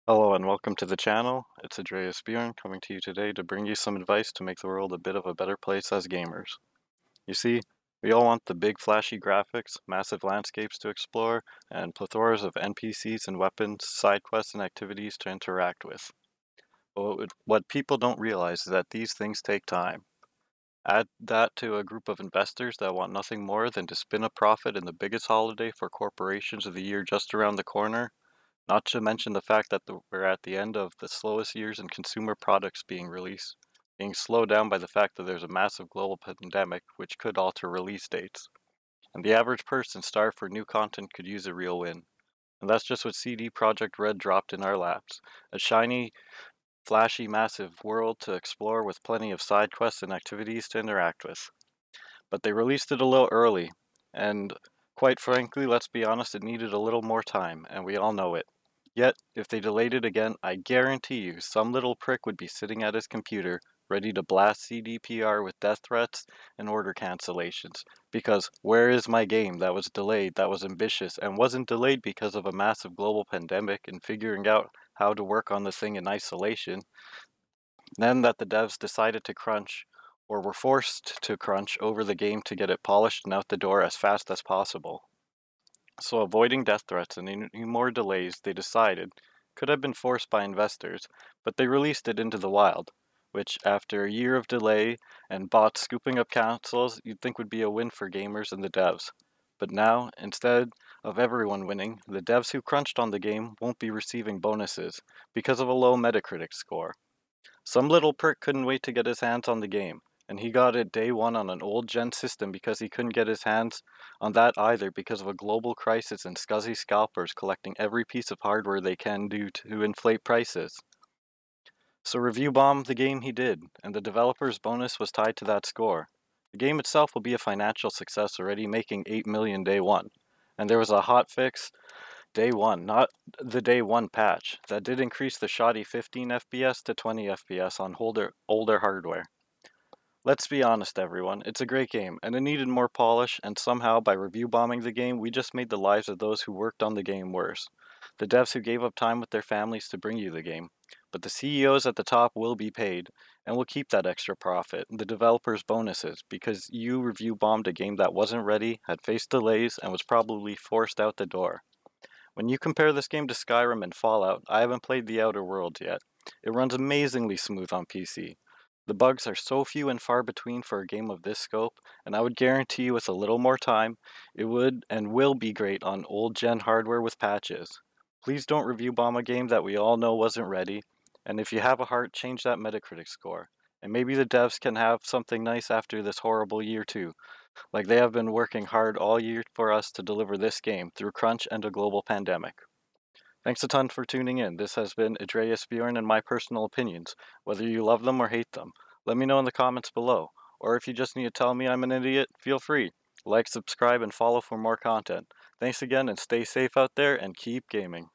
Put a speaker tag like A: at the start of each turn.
A: Hello and welcome to the channel. It's Andreas Bjorn coming to you today to bring you some advice to make the world a bit of a better place as gamers. You see, we all want the big flashy graphics, massive landscapes to explore, and plethoras of NPCs and weapons, side quests, and activities to interact with. But what people don't realize is that these things take time. Add that to a group of investors that want nothing more than to spin a profit in the biggest holiday for corporations of the year just around the corner, not to mention the fact that we're at the end of the slowest years in consumer products being released, being slowed down by the fact that there's a massive global pandemic which could alter release dates. And the average person starved for new content could use a real win. And that's just what CD Projekt Red dropped in our laps. A shiny, flashy, massive world to explore with plenty of side quests and activities to interact with. But they released it a little early, and quite frankly, let's be honest, it needed a little more time, and we all know it. Yet, if they delayed it again, I guarantee you some little prick would be sitting at his computer, ready to blast CDPR with death threats and order cancellations. Because where is my game that was delayed, that was ambitious, and wasn't delayed because of a massive global pandemic and figuring out how to work on the thing in isolation? Then that the devs decided to crunch, or were forced to crunch, over the game to get it polished and out the door as fast as possible. So avoiding death threats and any more delays, they decided, could have been forced by investors, but they released it into the wild, which, after a year of delay and bots scooping up consoles, you'd think would be a win for gamers and the devs. But now, instead of everyone winning, the devs who crunched on the game won't be receiving bonuses because of a low Metacritic score. Some little prick couldn't wait to get his hands on the game, and he got it day one on an old gen system because he couldn't get his hands on that either because of a global crisis and scuzzy scalpers collecting every piece of hardware they can do to inflate prices. So review bomb the game he did, and the developer's bonus was tied to that score. The game itself will be a financial success, already making 8 million day one. And there was a hot fix day one, not the day one patch, that did increase the shoddy 15 FPS to 20 FPS on older hardware. Let's be honest, everyone, it's a great game, and it needed more polish, and somehow, by review bombing the game, we just made the lives of those who worked on the game worse. The devs who gave up time with their families to bring you the game. But the CEOs at the top will be paid, and will keep that extra profit, the developers' bonuses, because you review bombed a game that wasn't ready, had faced delays, and was probably forced out the door. When you compare this game to Skyrim and Fallout, I haven't played The Outer Worlds yet. It runs amazingly smooth on PC. The bugs are so few and far between for a game of this scope, and I would guarantee you with a little more time, it would and will be great on old gen hardware with patches. Please don't review bomb a game that we all know wasn't ready, and if you have a heart, change that Metacritic score. And maybe the devs can have something nice after this horrible year too. Like they have been working hard all year for us to deliver this game through crunch and a global pandemic. Thanks a ton for tuning in. This has been Andreas Bjorn and my personal opinions. Whether you love them or hate them, let me know in the comments below. Or if you just need to tell me I'm an idiot, feel free. Like, subscribe, and follow for more content. Thanks again and stay safe out there and keep gaming.